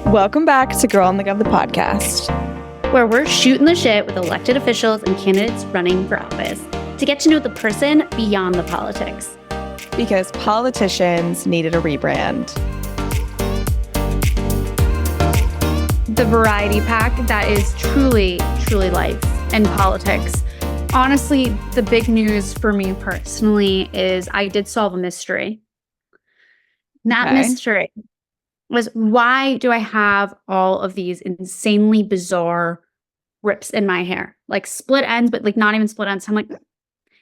Welcome back to Girl on the Gov, the podcast, where we're shooting the shit with elected officials and candidates running for office to get to know the person beyond the politics. Because politicians needed a rebrand. The variety pack that is truly, truly life and politics. Honestly, the big news for me personally is I did solve a mystery. That mystery was, why do I have all of these insanely bizarre rips in my hair? Like split ends, but like not even split ends. I'm like,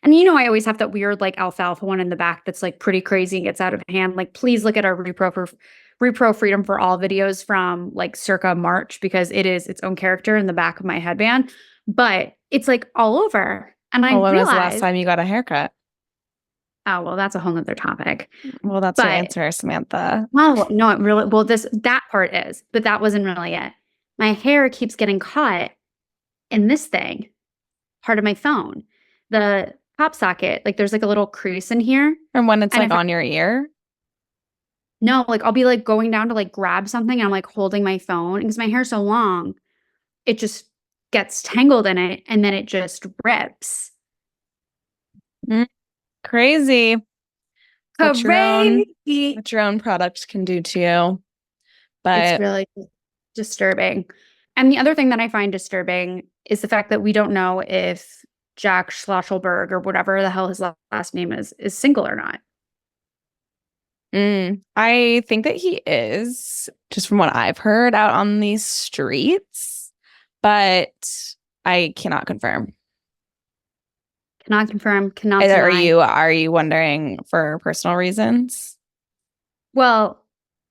and I always have that weird like alfalfa one in the back that's like pretty crazy and gets out of hand. Like, please look at our Repro Freedom for All videos from like circa March, because it is its own character in the back of my headband. But it's like all over. And I when realized, was the last time you got a haircut? Oh, well, that's a whole nother topic. Well, that's your answer, Samantha. Well, no, it really, well, that part is, but that wasn't really it. My hair keeps getting caught in this thing, part of my phone, the pop socket. Like there's like a little crease in here. And when it's like on your ear? No, like I'll be like going down to like grab something. And I'm like holding my phone because my hair's so long, it just gets tangled in it and then it just rips. Crazy. What your own product can do to you. But it's really disturbing. And the other thing that I find disturbing is the fact that we don't know if Jack Schlosselberg or whatever the hell his last name is single or not. I think that he is, just from what I've heard out on these streets, but I cannot confirm. Cannot confirm, cannot deny. Are you wondering for personal reasons? Well,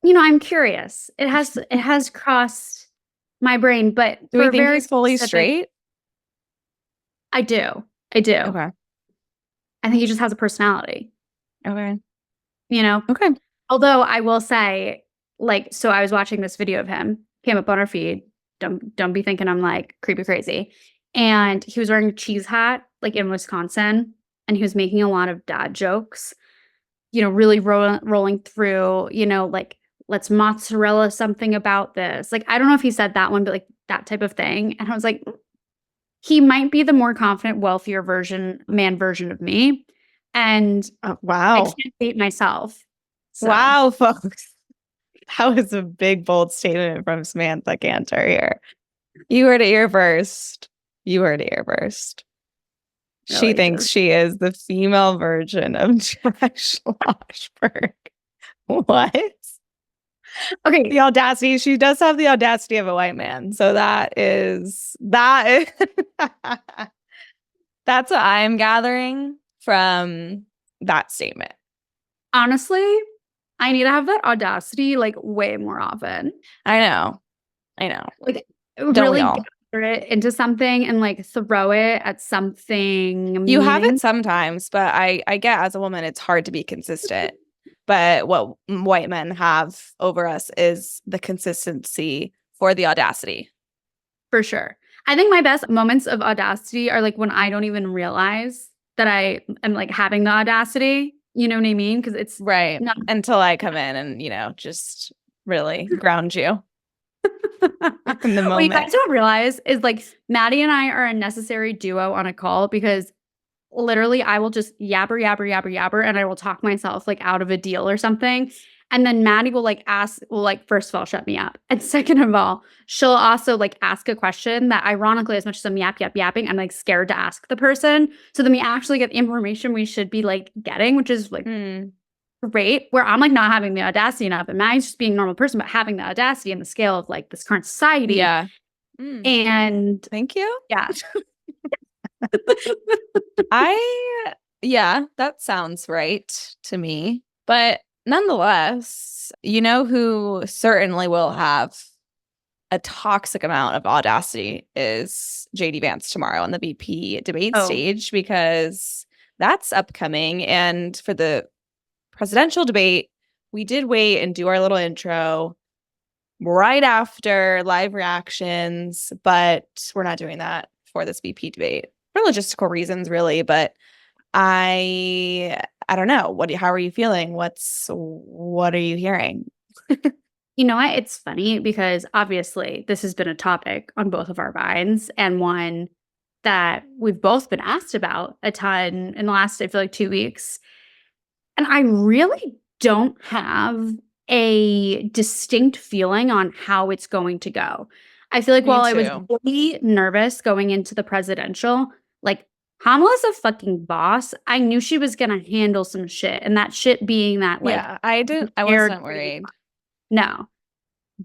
I'm curious. It has crossed my brain, but do we think he's fully straight? I do. Okay. I think he just has a personality. Okay. Okay. Although I will say, like, so I was watching this video of him, came up on our feed. Don't be thinking I'm like creepy crazy. And he was wearing a cheese hat, like in Wisconsin, and he was making a lot of dad jokes, really rolling through, like, let's mozzarella something about this. Like, I don't know if he said that one, but like that type of thing. And I was like, he might be the more confident, wealthier man version of me. And wow, I can't date myself. So. Wow, folks. That was a big, bold statement from Samantha Cantor here. You heard it here first. Really she thinks she is the female version of Jack Schlossberg. What? Okay, the audacity. She does have the audacity of a white man. So that is that's what I'm gathering from that statement. Honestly, I need to have that audacity like way more often. I know. Like, really it into something and like throw it at something. You have it sometimes, but I get, as a woman, it's hard to be consistent. But what white men have over us is the consistency for the audacity. For sure. I think my best moments of audacity are like when I don't even realize that I am like having the audacity. You know what I mean? Because it's right until I come in and just really ground you. In the moment. What you guys don't realize is like Maddie and I are a necessary duo on a call, because literally I will just yabber and I will talk myself like out of a deal or something. And then Maddie will first of all, shut me up. And second of all, she'll also like ask a question that ironically, as much as I'm yapping, I'm like scared to ask the person. So then we actually get the information we should be like getting, which is like great, where I'm like not having the audacity enough, and Maddie's just being a normal person, but having the audacity and the scale of like this current society. Yeah. And thank you. Yeah. That sounds right to me. But nonetheless, who certainly will have a toxic amount of audacity is JD Vance tomorrow on the VP debate stage, because that's upcoming. And for the presidential debate, we did wait and do our little intro right after live reactions, but we're not doing that for this VP debate for logistical reasons, really. But I don't know. How are you feeling? What are you hearing? You know what? It's funny because obviously this has been a topic on both of our minds and one that we've both been asked about a ton in the last, I feel like 2 weeks. And I really don't have a distinct feeling on how it's going to go. I feel like Me while I was too. really nervous going into the presidential, like Kamala's a fucking boss. I knew she was gonna handle some shit, and that shit being that like Yeah, I aired wasn't worried. no.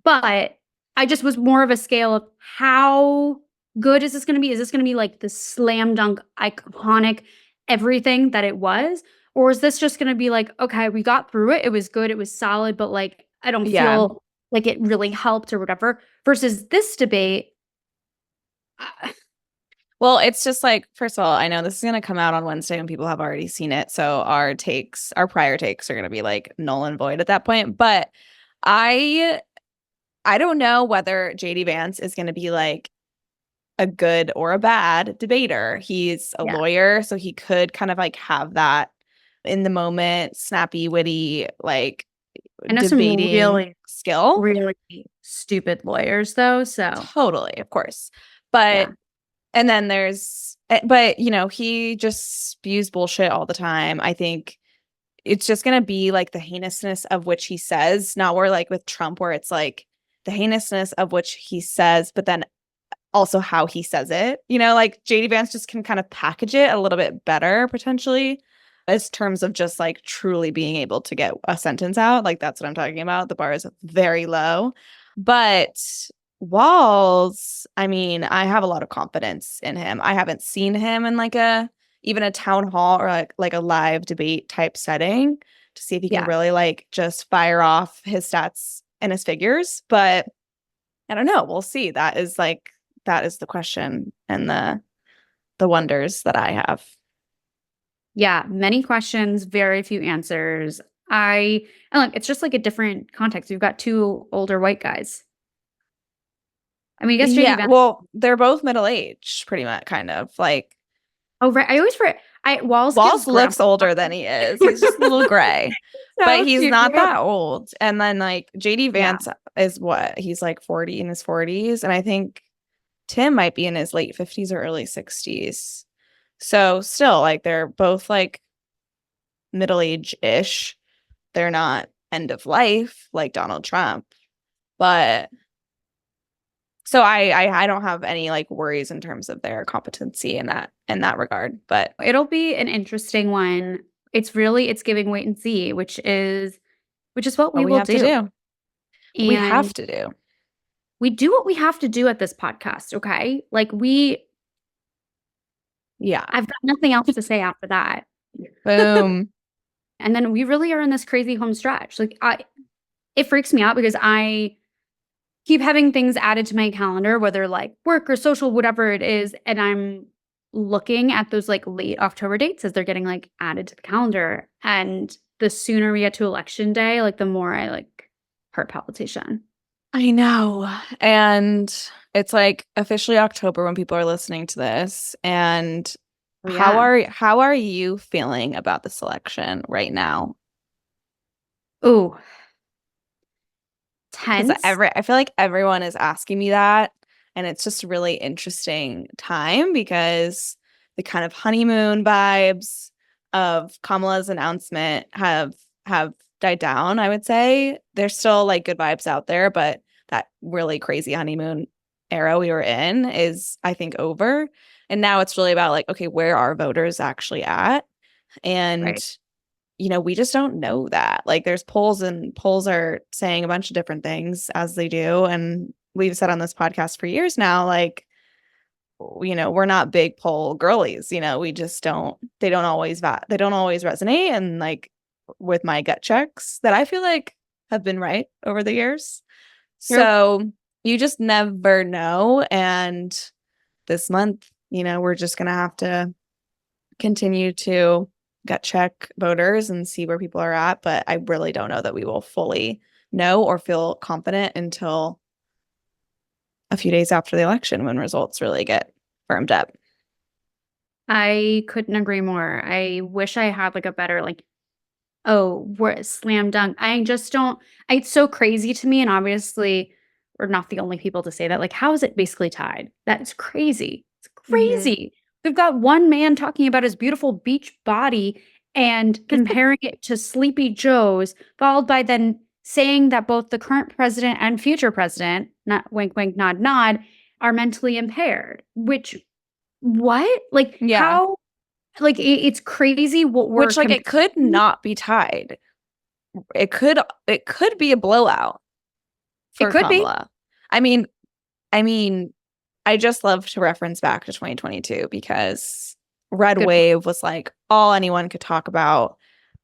But I just was more of a scale of how good is this gonna be? Is this gonna be like the slam dunk, iconic everything that it was? Or is this just gonna be like, okay, we got through it. It was good. It was solid, but like I don't Yeah. feel like it really helped or whatever. Versus this debate, Well, it's just like, first of all, I know this is going to come out on Wednesday when people have already seen it. So our prior takes are going to be like null and void at that point. But I I don't know whether JD Vance is going to be like a good or a bad debater. He's a yeah. lawyer, so he could kind of like have that in the moment, snappy, witty, like I know some debating really, skill. really stupid lawyers though. So Totally, of course. yeah. But and then but he just spews bullshit all the time. I think it's just going to be like the heinousness of which he says, not where like with Trump, where it's like the heinousness of which he says, but then also how he says it. Like JD Vance just can kind of package it a little bit better potentially as terms of just like truly being able to get a sentence out. Like that's what I'm talking about. The bar is very low. But Walls, I mean, I have a lot of confidence in him. I haven't seen him in like even a town hall or like a live debate type setting to see if he can Yeah. really like just fire off his stats and his figures. But I don't know. We'll see. That is the question and the wonders that I have. Yeah, many questions, very few answers. And look, it's just like a different context. We've got two older white guys. I mean, I guess JD Yeah, Vance. well, they're both middle-aged, pretty much, kind of. Like Oh, right. I always forget. Walls gives Walls looks grandpa. older than he is. He's just a little gray, but So he's cute. not that old. And then like JD Yeah. Vance is what? He's like 40 in his 40s, and I think Tim might be in his late 50s or early 60s. So still, like they're both like middle age-ish. They're not end of life like Donald Trump, but so I don't have any like worries in terms of their competency in that regard. But It'll be an interesting one. It's giving wait and see, which is what what we we will have to do. do, we have And to do. we do what we have to do at this podcast, okay? Like Yeah. I've got nothing else to say after that. Boom. And then we really are in this crazy home stretch. It freaks me out because I keep having things added to my calendar, whether like work or social, whatever it is, and I'm looking at those like late October dates as they're getting like added to the calendar. And the sooner we get to election day, like the more I like heart palpitation. I know. And it's like officially October when people are listening to this. And Oh, how yeah. are you feeling about this election right now? Ooh, Because tense. I feel like everyone is asking me that. And it's just a really interesting time because the kind of honeymoon vibes of Kamala's announcement have died down, I would say. There's still like good vibes out there, but that really crazy honeymoon era we were in is, I think, over. And now it's really about like, okay, where are voters actually at? And Right. we just don't know that. Like there's polls and polls are saying a bunch of different things as they do. And we've said on this podcast for years now, like, we're not big poll girlies, we just they don't always resonate. And like with my gut checks that I feel like have been right over the years. True. So you just never know. And this month, we're just going to have to continue to gut check voters and see where people are at. But I really don't know that we will fully know or feel confident until a few days after the election when results really get firmed up. I couldn't agree more. I wish I had like a better like, oh, we're slam dunk. I just don't. It's so crazy to me, and obviously, we're not the only people to say that. Like, how is it basically tied? That's crazy. It's Mhm. crazy. We've got one man talking about his beautiful beach body and comparing it to Sleepy Joe's, followed by then saying that both the current president and future president, not wink, wink, nod, nod, are mentally impaired. Which what? Like Yeah. how? Like it's crazy what we're Which, like, it could comparing. not be tied. It could be a blowout It for could be. Kamala. I mean I mean, I just love to reference back to 2022 because Red Good point. Wave was like all anyone could talk about.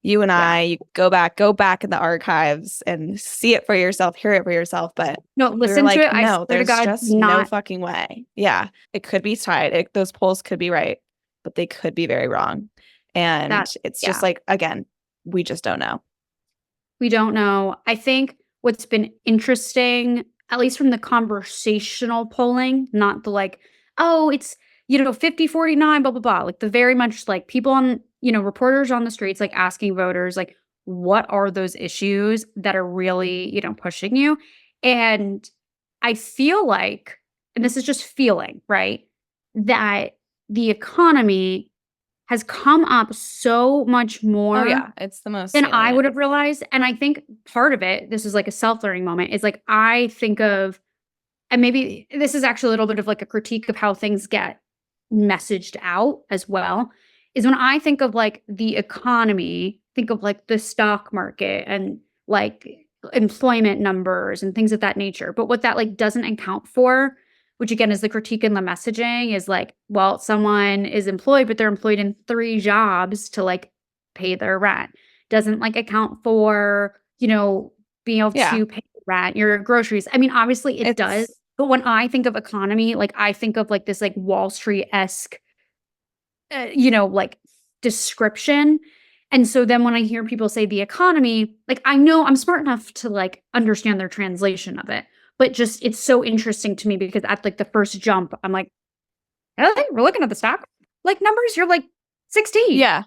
You and Yeah. you go back in the archives and see it for yourself, hear it for yourself. But No, we were listen to like, it. I no, swear to there's God, just no not fucking way. Yeah, it could be tied. Those polls could be right, but they could be very wrong. And that. it's just Yeah. like, again, we just don't know. We don't know. I think what's been interesting, at least from the conversational polling, not the like, oh, it's, 50-49, blah, blah, blah. Like the very much like people on, reporters on the streets, like asking voters, like, what are those issues that are really, pushing you? And I feel like, and this is just feeling, right? That the economy has come up so much Oh more yeah, it's the most than I salient. would have realized, and I think part of it, this is like a self-learning moment, is like I think of and maybe this is actually a little bit of like a critique of how things get messaged out as well, is when I think of like the economy, think of like the stock market and like employment numbers and things of that nature. But what that like doesn't account for, which again is the critique in the messaging, is like, well, someone is employed, but they're employed in 3 jobs to like pay their rent. Doesn't like account for, being able Yeah, to pay rent, your groceries. I mean, obviously it does. it's But when I think of economy, like I think of like this like Wall Street-esque, like description. And so then when I hear people say the economy, like I know I'm smart enough to like understand their translation of it. But just it's so interesting to me because at like the first jump, I'm like, really? We're looking at the stock like numbers. You're like 16, yeah.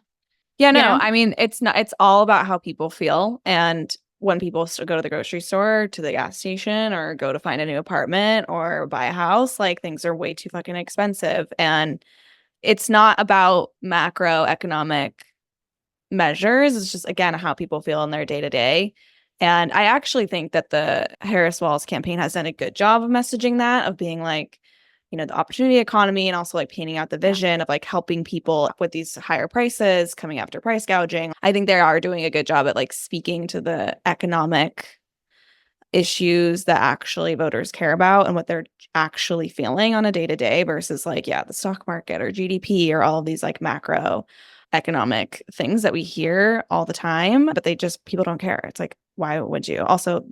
Yeah, you no, know? I mean, it's all about how people feel. And when people still go to the grocery store, to the gas station, or go to find a new apartment or buy a house, like things are way too fucking expensive. And it's not about macroeconomic measures. It's just, again, how people feel in their day to day. And I actually think that the Harris Walls campaign has done a good job of messaging that, of being like, the opportunity economy, and also like painting out the Yeah. vision of like helping people with these higher prices coming after price gouging. I think they are doing a good job at like speaking to the economic issues that actually voters care about and what they're actually feeling on a day to day versus like, yeah, the stock market or GDP or all of these like macro economic things that we hear all the time, but people don't care. It's like, why would you? Also,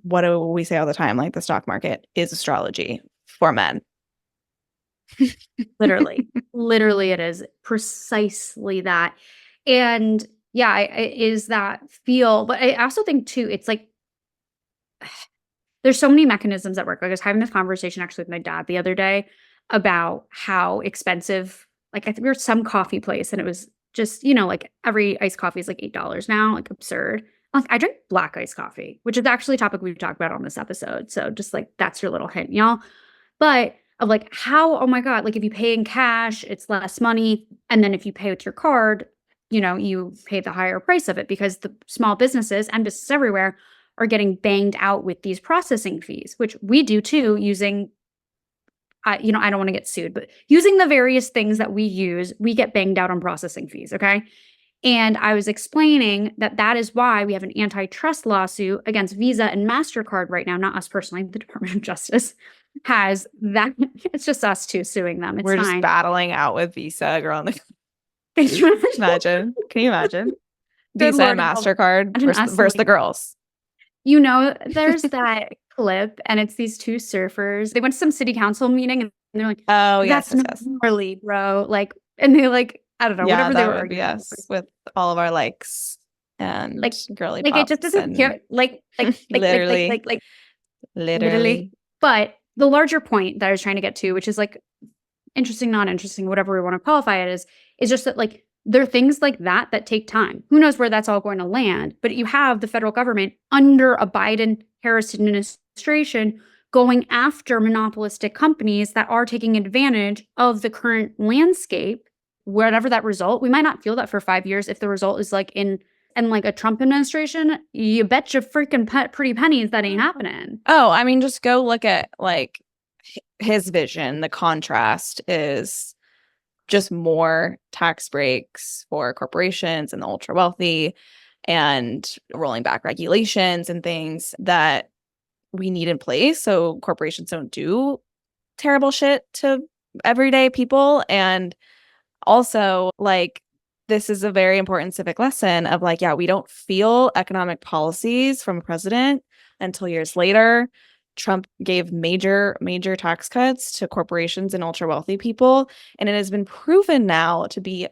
what do we say all the time? Like the stock market is astrology for men. Literally. Literally, it is precisely that. And yeah, it is that feel. But I also think too, it's like there's so many mechanisms at work. Like I was having this conversation actually with my dad the other day about how expensive, like I think we were at some coffee place and it was just, like every iced coffee is like $8 now, like absurd. Like I drink black iced coffee, which is actually a topic we've talked about on this episode. So just like that's your little hint, y'all. But of like how, oh my God, like if you pay in cash, it's less money. And then if you pay with your card, you pay the higher price of it because the small businesses and businesses everywhere are getting banged out with these processing fees, which we do too using I don't want to get sued, but using the various things that we use, we get banged out on processing fees, okay? And I was explaining that that is why we have an antitrust lawsuit against Visa and Mastercard right now, not us personally, the Department of Justice has that. It's just us two suing them. It's We're just fine. battling out with Visa, girl. Imagine. Can you imagine? Good Visa and Lord above. MasterCard Imagine us versus the girls. there's that clip, and it's these two surfers. They went to some city council meeting, and they're like, Oh, yes, "That's yes, not yes. gnarly, bro." Like, and they like, I don't know, Yeah, whatever they that were would be arguing over. us with all of our likes and Like, girly it just pops doesn't and feel literally, literally. literally. But the larger point that I was trying to get to, which is like interesting, not interesting, whatever we want to qualify it as, is just that like there are things like that that take time. Who knows where that's all going to land? But you have the federal government under a Biden-Harris administration going after monopolistic companies that are taking advantage of the current landscape, whatever that result. We might not feel that for 5 years. If the result is like in like a Trump administration, you bet your freaking pretty pennies that ain't happening. Oh, I mean, just go look at like his vision. The contrast is just more tax breaks for corporations and the ultra wealthy and rolling back regulations and things that we need in place so corporations don't do terrible shit to everyday people. And also, like, this is a very important civic lesson of like, yeah, we don't feel economic policies from a president until years later. Trump gave major tax cuts to corporations and ultra wealthy people. And it has been proven now to be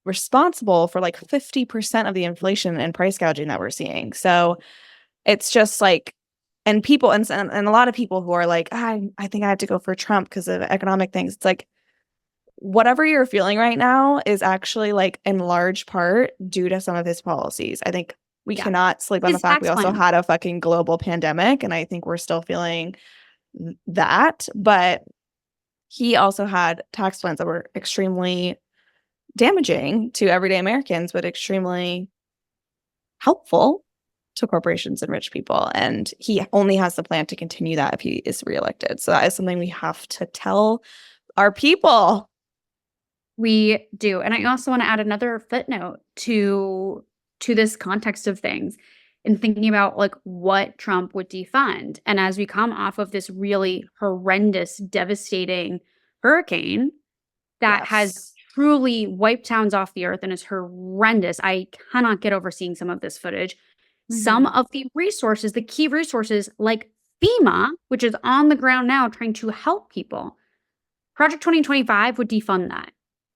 responsible for like 50% of the inflation and price gouging that we're seeing. So it's just like, and people, and a lot of people who are like, I think I have to go for Trump because of economic things. It's like, whatever you're feeling right now is actually like in large part due to some of his policies. I think we cannot sleep on the fact we also had a fucking global pandemic, and I think we're still feeling that. But he also had tax plans that were extremely damaging to everyday Americans, but extremely helpful to corporations and rich people. And he only has the plan to continue that if he is reelected. So that is something we have to tell our people. We do. And I also want to add another footnote to this context of things and thinking about like what Trump would defund. And as we come off of this really horrendous, devastating hurricane that has truly wiped towns off the earth and is horrendous. I cannot get over seeing some of this footage. Some of the resources, the key resources like FEMA, which is on the ground now trying to help people, Project 2025 would defund that.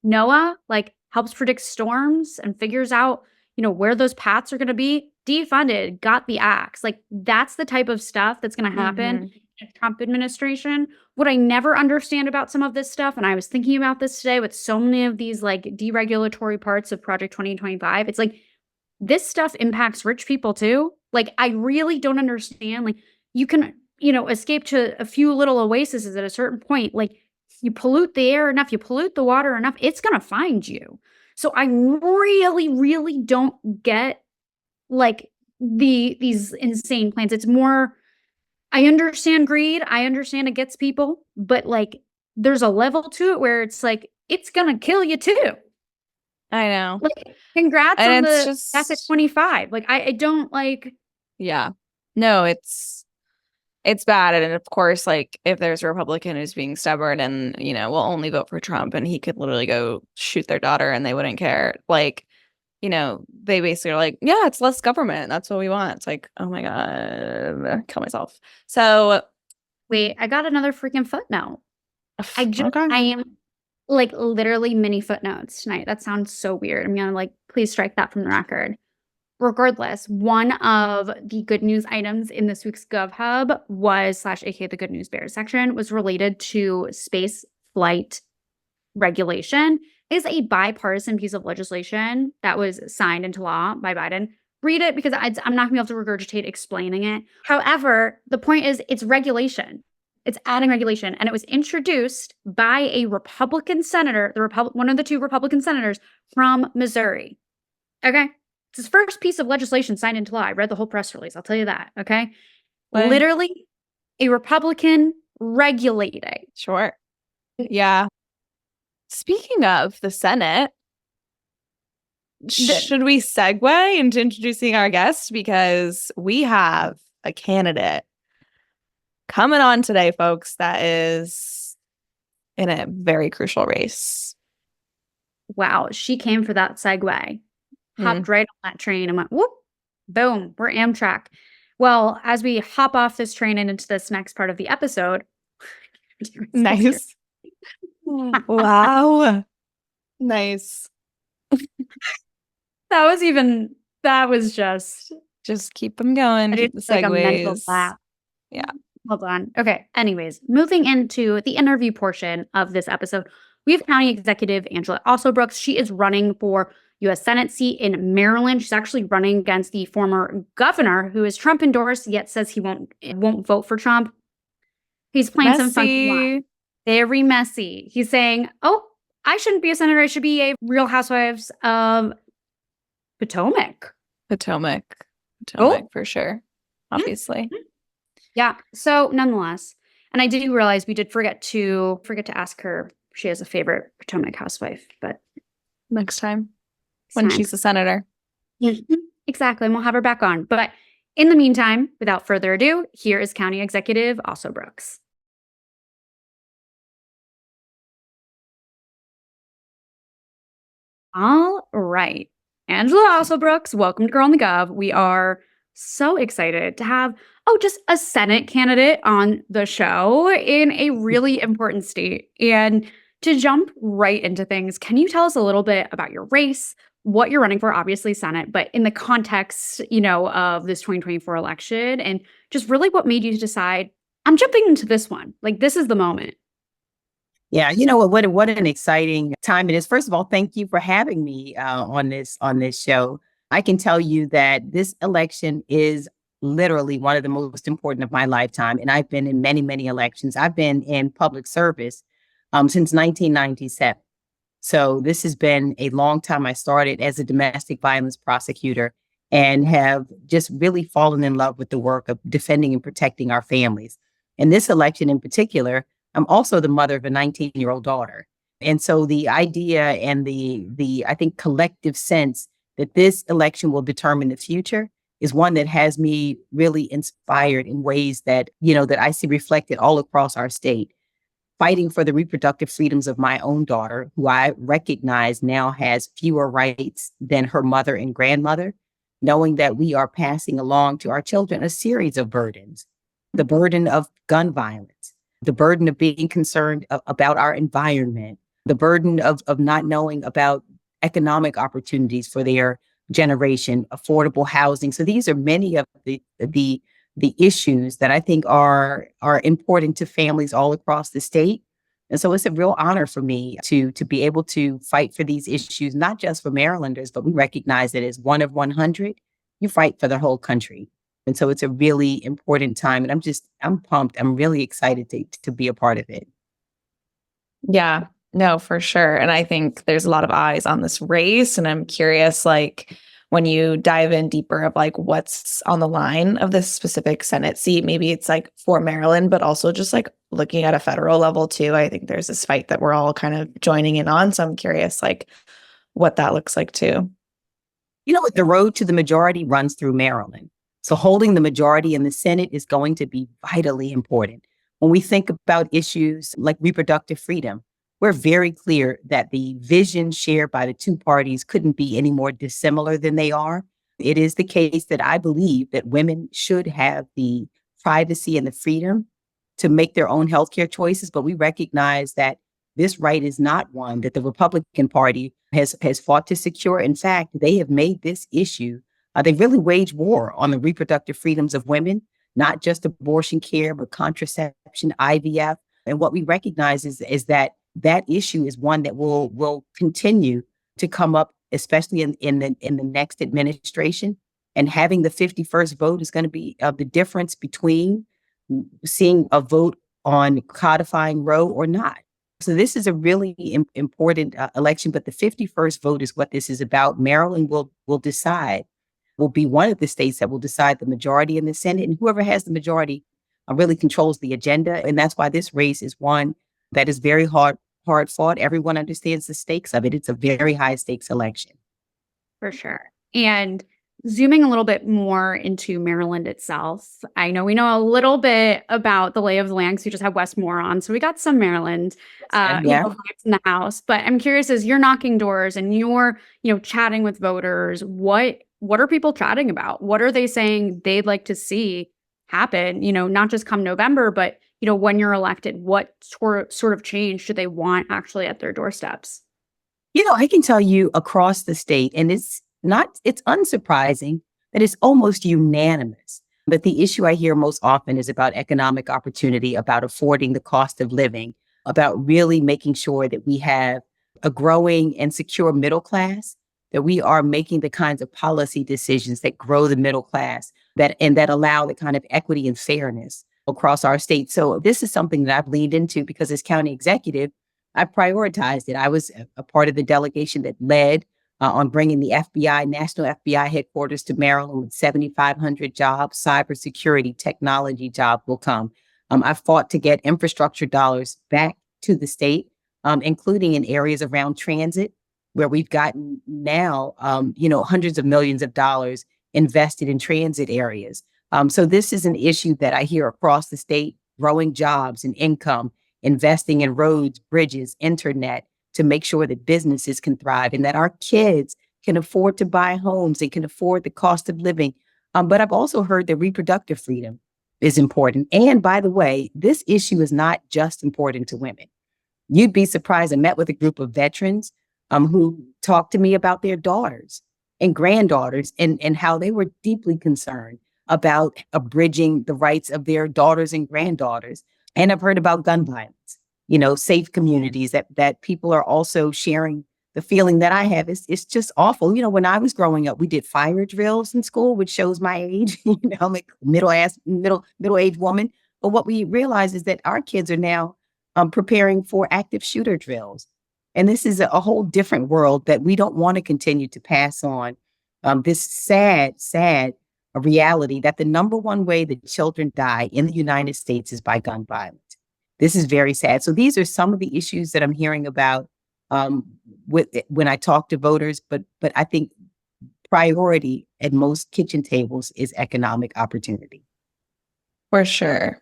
NOAA like helps predict storms and figures out, you know, where those paths are going to be. Defunded, got the axe. Like that's the type of stuff that's going to happen in a Trump administration. What I never understand about some of this stuff, and I was thinking about this today with so many of these like deregulatory parts of Project 2025, it's like this stuff impacts rich people too. Like I really don't understand. Like you can, you know, escape to a few little oases at a certain point. Like you pollute the air enough, you pollute the water enough, it's going to find you. So I really, really don't get like these insane plans. It's more, I understand greed. I understand it gets people, but like there's a level to it where it's like, it's going to kill you too. I know. Like, congrats and on just, that's at 25. Like I don't like. Yeah, no, it's bad. And of course, like if there's a Republican who's being stubborn and, you know, will only vote for Trump and he could literally go shoot their daughter and they wouldn't care. Like, you know, they basically are like, yeah, it's less government. That's what we want. It's like, oh my God, kill myself. So wait, I got another freaking footnote. I okay. am like literally mini footnotes tonight. That sounds so weird. I'm gonna like, please strike that from the record. Regardless, one of the good news items in this week's GovHub was /aka the Good News Bears section was related to space flight regulation. It is a bipartisan piece of legislation that was signed into law by Biden. Read it because I'm not going to be able to regurgitate explaining it. However, the point is it's regulation. It's adding regulation. And it was introduced by a Republican senator, one of the two Republican senators from Missouri. Okay? It's his first piece of legislation signed into law. I read the whole press release. I'll tell you that. Okay? What? Literally a Republican regulating. Sure. Yeah. Speaking of the Senate, should we segue into introducing our guest? Because we have a candidate coming on today, folks, that is in a very crucial race. Wow. She came for that segue. Hopped right on that train and went, whoop, boom, we're Amtrak. Well, as we hop off this train and into this next part of the episode. Nice. Wow. Nice. That was just keep them going. Keep the segues. Like a mental laugh. Yeah. Hold on. Okay. Anyways, moving into the interview portion of this episode, We have County Executive Angela Alsobrooks. She is running for U.S. Senate seat in Maryland. She's actually running against the former governor, who is Trump endorsed, yet says he won't vote for Trump. He's playing some funky line. Very messy. He's saying, "Oh, I shouldn't be a senator. I should be a Real Housewives of Potomac." Potomac for sure. Obviously. Yeah. So nonetheless, and I did realize we did forget to ask her if she has a favorite Potomac housewife, but next time when she's a senator. Exactly. And we'll have her back on. But in the meantime, without further ado, here is County Executive Alsobrooks. All right. Angela Alsobrooks, welcome to Girl on the Gov. We are so excited to have, just a Senate candidate on the show in a really important state. And to jump right into things, can you tell us a little bit about your race, what you're running for, obviously Senate, but in the context, of this 2024 election, and just really what made you decide, I'm jumping into this one. Like, this is the moment. Yeah, what an exciting time it is. First of all, thank you for having me on this show. I can tell you that this election is literally one of the most important of my lifetime, and I've been in many, many elections. I've been in public service since 1997. So this has been a long time. I started as a domestic violence prosecutor and have just really fallen in love with the work of defending and protecting our families. In this election in particular, I'm also the mother of a 19-year-old daughter. And so the idea and the I think collective sense that this election will determine the future is one that has me really inspired in ways that, that I see reflected all across our state. Fighting for the reproductive freedoms of my own daughter, who I recognize now has fewer rights than her mother and grandmother, knowing that we are passing along to our children a series of burdens, the burden of gun violence, the burden of being concerned about our environment, the burden of not knowing about economic opportunities for their generation, affordable housing. So these are many of the issues that I think are important to families all across the state. And so it's a real honor for me to be able to fight for these issues, not just for Marylanders, but we recognize that as one of 100, you fight for the whole country. And so it's a really important time. And I'm pumped. I'm really excited to be a part of it. Yeah, no, for sure. And I think there's a lot of eyes on this race. And I'm curious, when you dive in deeper of what's on the line of this specific Senate seat, maybe it's for Maryland, but also just looking at a federal level too. I think there's this fight that we're all kind of joining in on. So I'm curious, what that looks like too. The road to the majority runs through Maryland. So holding the majority in the Senate is going to be vitally important. When we think about issues like reproductive freedom, we're very clear that the vision shared by the two parties couldn't be any more dissimilar than they are. It is the case that I believe that women should have the privacy and the freedom to make their own healthcare choices, but we recognize that this right is not one that the Republican Party has fought to secure. In fact, they have made this issue. They really wage war on the reproductive freedoms of women, not just abortion care, but contraception, IVF. And what we recognize is that issue is one that will continue to come up, especially in the next administration. And having the 51st vote is going to be the difference between seeing a vote on codifying Roe or not. So this is a really important election, but the 51st vote is what this is about. Maryland will decide. Will be one of the states that will decide the majority in the Senate, and whoever has the majority really controls the agenda. And that's why this race is one that is very hard fought. Everyone understands the stakes of it. It's a very high stakes election. For sure. And zooming a little bit more into Maryland itself, I know we know a little bit about the lay of the land because we just had Wes Moore on. So we got some Maryland vibes in the house. But I'm curious, as you're knocking doors and you're, chatting with voters, what are people chatting about? What are they saying they'd like to see happen, not just come November, but, when you're elected, what sort of change do they want actually at their doorsteps? I can tell you across the state, and it's unsurprising that it's almost unanimous. But the issue I hear most often is about economic opportunity, about affording the cost of living, about really making sure that we have a growing and secure middle class, that we are making the kinds of policy decisions that grow the middle class, that allow the kind of equity and fairness across our state. So this is something that I've leaned into because as county executive, I prioritized it. I was a part of the delegation that led on bringing the FBI, National FBI headquarters to Maryland with 7,500 jobs, cybersecurity, technology jobs will come. I fought to get infrastructure dollars back to the state, including in areas around transit, where we've gotten now, hundreds of millions of dollars invested in transit areas. So this is an issue that I hear across the state, growing jobs and income, investing in roads, bridges, internet, to make sure that businesses can thrive and that our kids can afford to buy homes and can afford the cost of living. But I've also heard that reproductive freedom is important. And by the way, this issue is not just important to women. You'd be surprised. I met with a group of veterans who talked to me about their daughters and granddaughters and how they were deeply concerned about abridging the rights of their daughters and granddaughters. And I've heard about gun violence, safe communities that people are also sharing the feeling that I have. It's just awful. When I was growing up, we did fire drills in school, which shows my age. I'm a middle-aged woman. But what we realize is that our kids are now preparing for active shooter drills. And this is a whole different world that we don't want to continue to pass on. This sad reality that the number one way that children die in the United States is by gun violence. This is very sad. So these are some of the issues that I'm hearing about when I talk to voters. But I think priority at most kitchen tables is economic opportunity. For sure.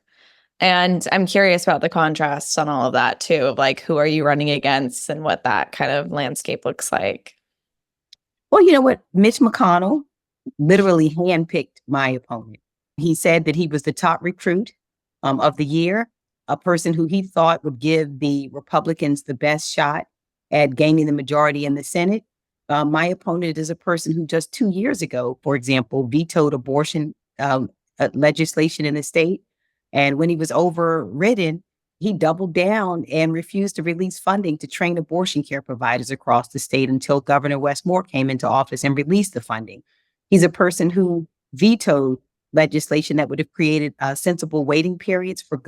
And I'm curious about the contrasts on all of that too, of like, who are you running against and what that kind of landscape looks like? Well, you know what? Mitch McConnell literally handpicked my opponent. He said that he was the top recruit of the year, a person who he thought would give the Republicans the best shot at gaining the majority in the Senate. My opponent is a person who just 2 years ago, for example, vetoed abortion legislation in the state. And when he was overridden, he doubled down and refused to release funding to train abortion care providers across the state until Governor Wes Moore came into office and released the funding. He's a person who vetoed legislation that would have created sensible waiting periods for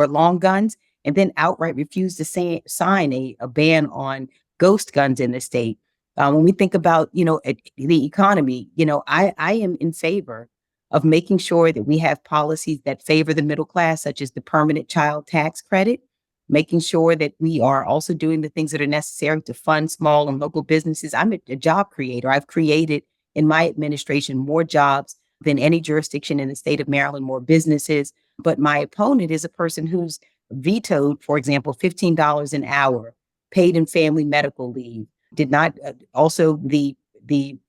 long guns, and then outright refused to sign a ban on ghost guns in the state. When we think about, the economy, I am in favor of making sure that we have policies that favor the middle class, such as the permanent child tax credit, making sure that we are also doing the things that are necessary to fund small and local businesses. I'm a job creator. I've created in my administration more jobs than any jurisdiction in the state of Maryland, more businesses. But my opponent is a person who's vetoed, for example, $15 an hour, paid in family medical leave, did not also the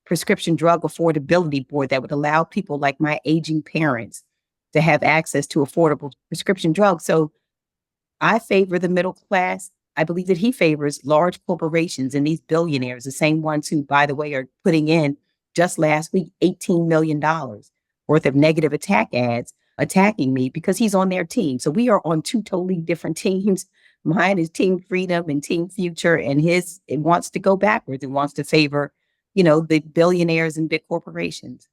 Prescription Drug Affordability Board that would allow people like my aging parents to have access to affordable prescription drugs. So I favor the middle class. I believe that he favors large corporations and these billionaires, the same ones who, by the way, are putting in just last week, $18 million worth of negative attack ads attacking me because he's on their team. So we are on two totally different teams. Mine is Team Freedom and Team Future, and it wants to go backwards. It wants to favor, the billionaires and big corporations.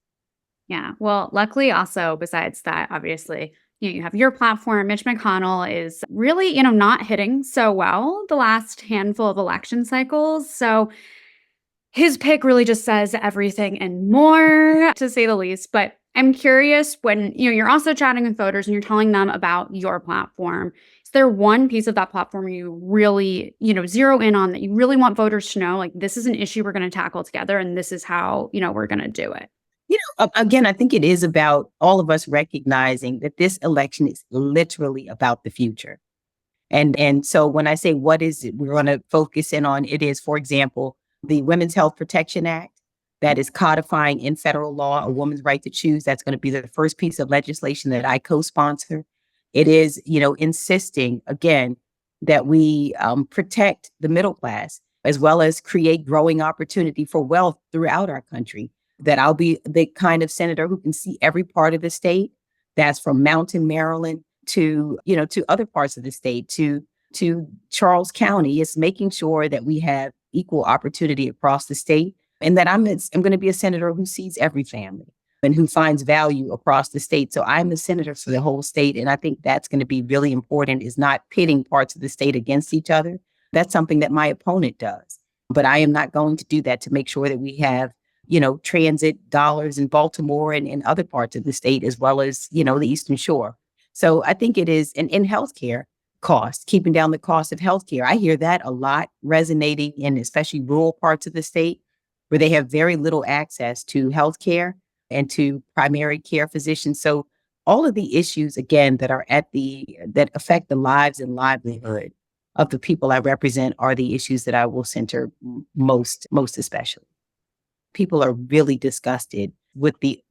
Yeah. Well, luckily also, besides that, obviously, you have your platform. Mitch McConnell is really, not hitting so well the last handful of election cycles. So his pick really just says everything and more, to say the least. But I'm curious, when you're also chatting with voters and you're telling them about your platform, is there one piece of that platform you really, zero in on that you really want voters to know, like, this is an issue we're going to tackle together and this is how, we're going to do it? Again, I think it is about all of us recognizing that this election is literally about the future. And so when I say what is it we're going to focus in on, it is, for example, the Women's Health Protection Act that is codifying in federal law a woman's right to choose. That's going to be the first piece of legislation that I co-sponsor. It is, insisting, again, that we protect the middle class as well as create growing opportunity for wealth throughout our country. That I'll be the kind of senator who can see every part of the state. That's from Mountain, Maryland to other parts of the state, to to Charles County. It's making sure that we have equal opportunity across the state, and that I'm going to be a senator who sees every family and who finds value across the state. So I'm a senator for the whole state. And I think that's going to be really important, is not pitting parts of the state against each other. That's something that my opponent does. But I am not going to do that, to make sure that we have, transit dollars in Baltimore and in other parts of the state, as well as, the Eastern Shore. So I think it is, and in healthcare costs, keeping down the cost of healthcare. I hear that a lot resonating in especially rural parts of the state, where they have very little access to healthcare and to primary care physicians. So all of the issues, again, that affect the lives and livelihood of the people I represent are the issues that I will center most especially. People are really disgusted with the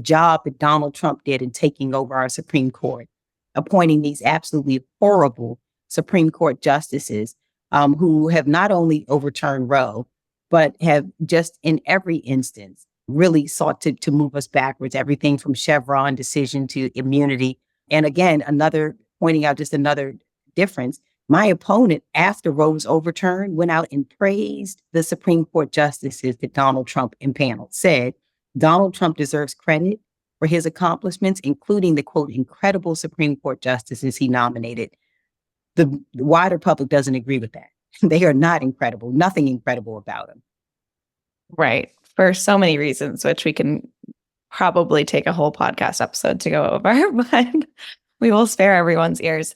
job that Donald Trump did in taking over our Supreme Court, appointing these absolutely horrible Supreme Court justices who have not only overturned Roe, but have just in every instance really sought to move us backwards, everything from Chevron decision to immunity. And again, pointing out just another difference. My opponent, after Roe was overturned, went out and praised the Supreme Court justices that Donald Trump impaneled, said Donald Trump deserves credit for his accomplishments, including the, quote, incredible Supreme Court justices he nominated. The wider public doesn't agree with that. They are not incredible, nothing incredible about them. Right. For so many reasons, which we can probably take a whole podcast episode to go over, but we will spare everyone's ears.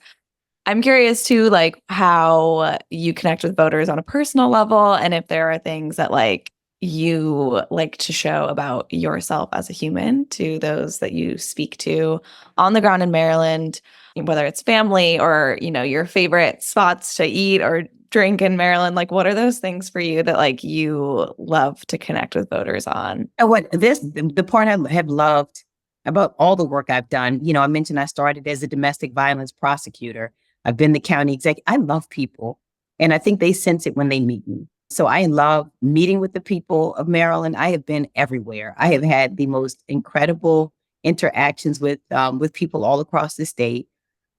I'm curious too, like how you connect with voters on a personal level, and if there are things that like you like to show about yourself as a human to those that you speak to on the ground in Maryland, whether it's family or, your favorite spots to eat or drink in Maryland. Like, what are those things for you that like you love to connect with voters on? And the part I have loved about all the work I've done, I mentioned I started as a domestic violence prosecutor. I've been the county executive. I love people, and I think they sense it when they meet me. So I love meeting with the people of Maryland. I have been everywhere. I have had the most incredible interactions with people all across the state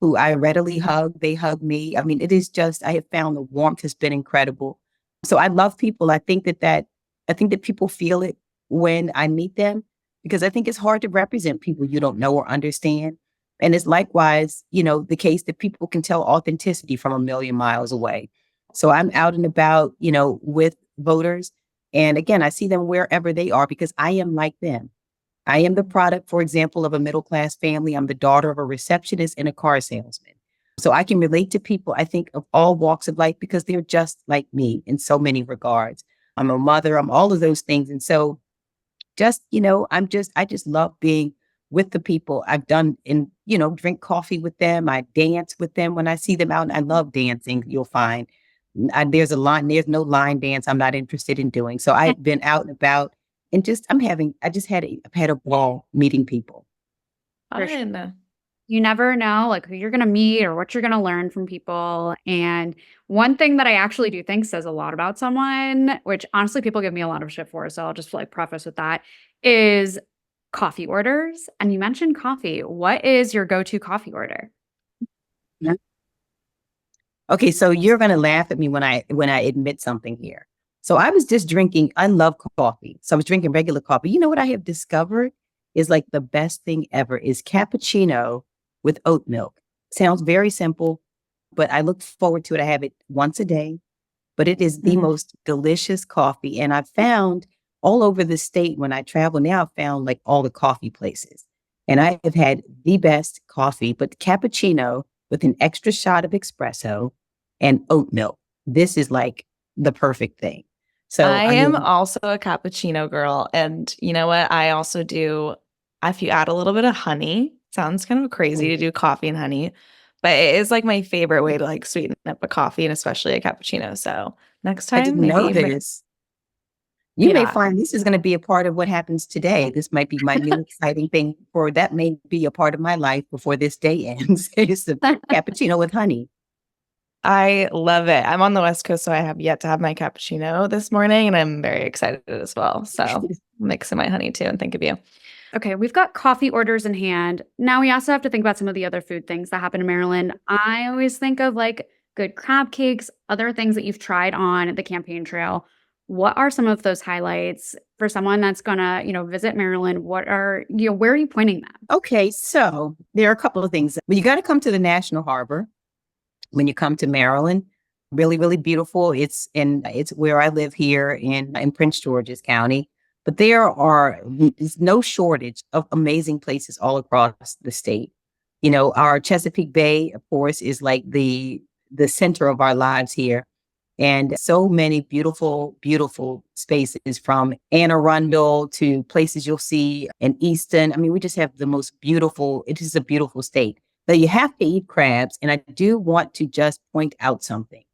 who I readily hug. They hug me. I mean, it is just, I have found the warmth has been incredible. So I love people. I think that people feel it when I meet them, because I think it's hard to represent people you don't know or understand. And it's likewise, the case that people can tell authenticity from a million miles away. So I'm out and about, with voters. And again, I see them wherever they are because I am like them. I am the product, for example, of a middle-class family. I'm the daughter of a receptionist and a car salesman. So I can relate to people, I think, of all walks of life because they're just like me in so many regards. I'm a mother. I'm all of those things. And so I just love being with the people. I've done drink coffee with them. I dance with them when I see them out, and I love dancing. You'll find there's no line dance I'm not interested in doing. So I've been out and about, and I've had a ball meeting people. Fun. You never know like who you're going to meet or what you're going to learn from people. And one thing that I actually do think says a lot about someone, which honestly people give me a lot of shit for, so I'll just like preface with that, is coffee orders. And you mentioned coffee. What is your go-to coffee order? Yeah. Okay, so you're going to laugh at me when I admit something here. So I love coffee. So I was drinking regular coffee. You know what I have discovered is like the best thing ever is cappuccino with oat milk. Sounds very simple, but I look forward to it. I have it once a day, but it is the most delicious coffee. And I've found all over the state when I travel now, I've found like all the coffee places. And I have had the best coffee, but cappuccino with an extra shot of espresso and oat milk. This is like the perfect thing. So I am also a cappuccino girl. And you know what? I also do, if you add a little bit of honey, sounds kind of crazy to do coffee and honey, but it is like my favorite way to like sweeten up a coffee and especially a cappuccino. So next time, I didn't know this. You may find this is going to be a part of what happens today. This might be my new exciting thing, or that may be a part of my life before this day ends. It's the cappuccino with honey. I love it. I'm on the West Coast, so I have yet to have my cappuccino this morning, and I'm very excited as well. So mixing my honey too, and think of you. Okay, we've got coffee orders in hand. Now we also have to think about some of the other food things that happen in Maryland. I always think of like good crab cakes, other things that you've tried on the campaign trail. What are some of those highlights for someone that's gonna, visit Maryland? Where are you pointing them? Okay, so there are a couple of things. Well, you got to come to the National Harbor when you come to Maryland. Really, really beautiful. It's where I live here in Prince George's County. But there's no shortage of amazing places all across the state. Our Chesapeake Bay, of course, is like the center of our lives here. And so many beautiful, beautiful spaces, from Anne Arundel to places you'll see in Easton. I mean, we just have it is a beautiful state. But you have to eat crabs. And I do want to just point out something.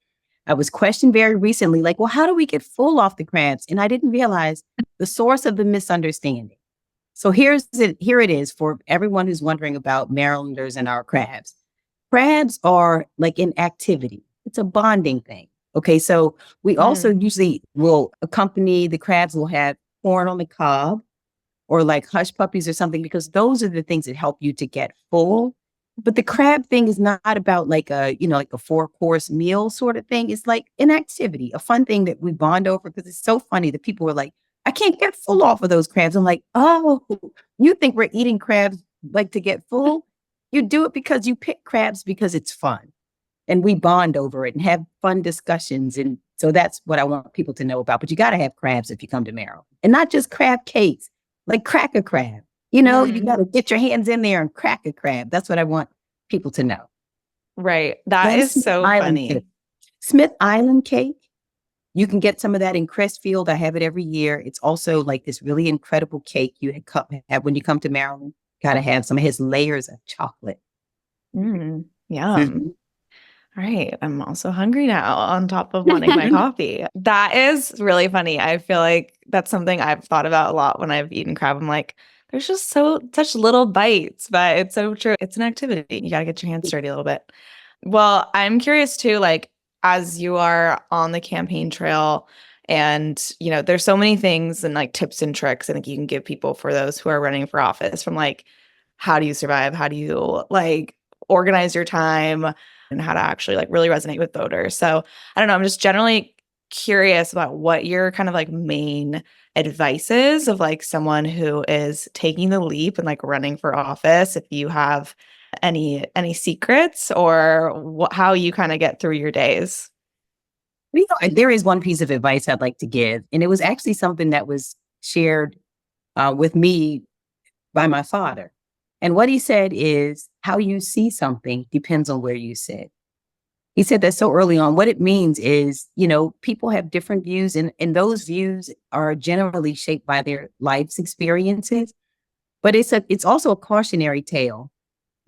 I was questioned very recently, like, well, how do we get full off the crabs? And I didn't realize the source of the misunderstanding. So here it is for everyone who's wondering about Marylanders and our crabs. Crabs are like an activity. It's a bonding thing. Okay, so we also usually will accompany the crabs, will have corn on the cob or like hush puppies or something, because those are the things that help you to get full. But the crab thing is not about like a 4-course meal sort of thing. It's like an activity, a fun thing that we bond over, because it's so funny that people are like, I can't get full off of those crabs. I'm like, oh, you think we're eating crabs like to get full? You do it because you pick crabs because it's fun. And we bond over it and have fun discussions. And so that's what I want people to know about. But you got to have crabs if you come to Maryland. And not just crab cakes, like crack a crab. You got to get your hands in there and crack a crab. That's what I want people to know. Right. That is so funny. Smith Island cake. You can get some of that in Crestfield. I have it every year. It's also like this really incredible cake you have when you come to Maryland. Got to have some. It has layers of chocolate. Yum. All right. I'm also hungry now on top of wanting my coffee. That is really funny. I feel like that's something I've thought about a lot when I've eaten crab. I'm like, there's just such little bites, but it's so true. It's an activity. You got to get your hands dirty a little bit. Well, I'm curious too, like, as you are on the campaign trail and, there's so many things and like tips and tricks I think you can give people for those who are running for office, from like, how do you survive? How do you like organize your time, and how to actually like really resonate with voters. So I don't know, I'm just generally curious about what your kind of like main advice is of like someone who is taking the leap and like running for office. If you have any secrets or how you kind of get through your days. There is one piece of advice I'd like to give, and it was actually something that was shared with me by my father. And what he said is, how you see something depends on where you sit. He said that so early on. What it means is, people have different views, and those views are generally shaped by their life's experiences. But it's also a cautionary tale,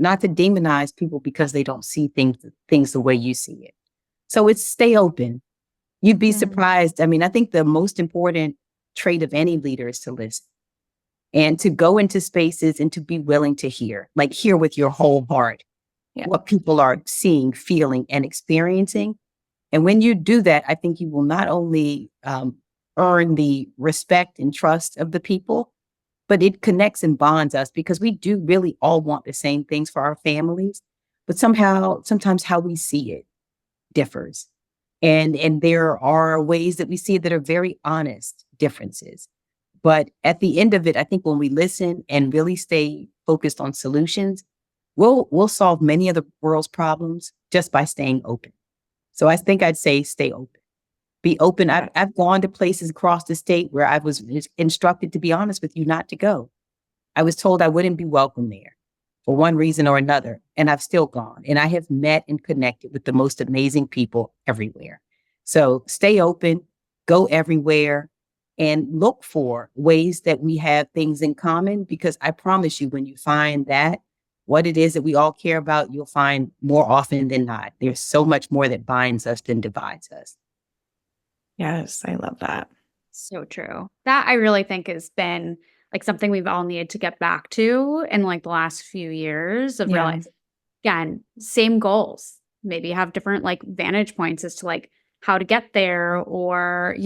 not to demonize people because they don't see things the way you see it. So it's stay open. You'd be surprised. I mean, I think the most important trait of any leader is to listen. And to go into spaces and to be willing to hear with your whole heart what people are seeing, feeling, and experiencing. And when you do that, I think you will not only earn the respect and trust of the people, but it connects and bonds us, because we do really all want the same things for our families. But sometimes how we see it differs. And there are ways that we see it that are very honest differences. But at the end of it, I think when we listen and really stay focused on solutions, we'll solve many of the world's problems just by staying open. So I think I'd say stay open. Be open. I've gone to places across the state where I was instructed, to be honest with you, not to go. I was told I wouldn't be welcome there for one reason or another. And I've still gone. And I have met and connected with the most amazing people everywhere. So stay open, go everywhere, and look for ways that we have things in common, because I promise you, when you find that, what it is that we all care about, you'll find more often than not, there's so much more that binds us than divides us. Yes, I love that. So true. That I really think has been like something we've all needed to get back to in like the last few years of realizing, again, same goals, maybe have different like vantage points as to like how to get there, or,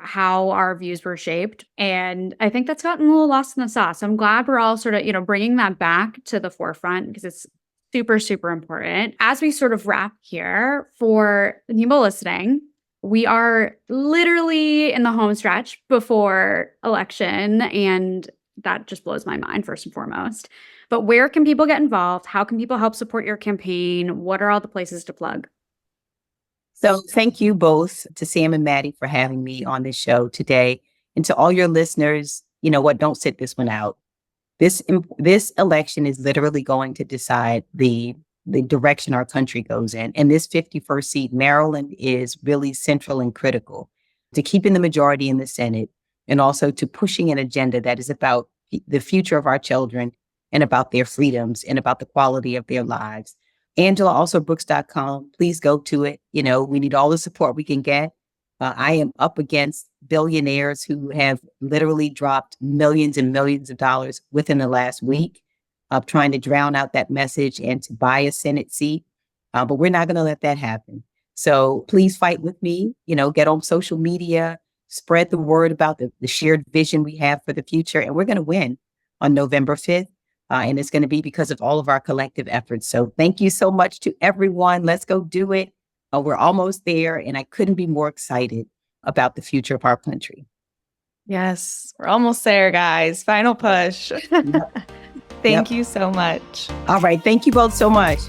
how our views were shaped. And I think that's gotten a little lost in the sauce. I'm glad we're all sort of, bringing that back to the forefront, because it's super, super important. As we sort of wrap here for the people listening, we are literally in the home stretch before election, and that just blows my mind, first and foremost. But where can people get involved? How can people help support your campaign? What are all the places to plug? So thank you both to Sam and Maddie for having me on this show today. And to all your listeners, you know what, don't sit this one out. This election is literally going to decide the direction our country goes in. And this 51st seat, Maryland, is really central and critical to keeping the majority in the Senate and also to pushing an agenda that is about the future of our children and about their freedoms and about the quality of their lives. AngelaAlsobrooks.com. Please go to it. You know, we need all the support we can get. I am up against billionaires who have literally dropped millions and millions of dollars within the last week of trying to drown out that message and to buy a Senate seat. But we're not going to let that happen. So please fight with me, you know, get on social media, spread the word about the shared vision we have for the future. And we're going to win on November 5th. And it's going to be because of all of our collective efforts. So thank you so much to everyone. Let's go do it. We're almost there. And I couldn't be more excited about the future of our country. Yes, we're almost there, guys. Final push. Yep. Thank you so much. All right. Thank you both so much.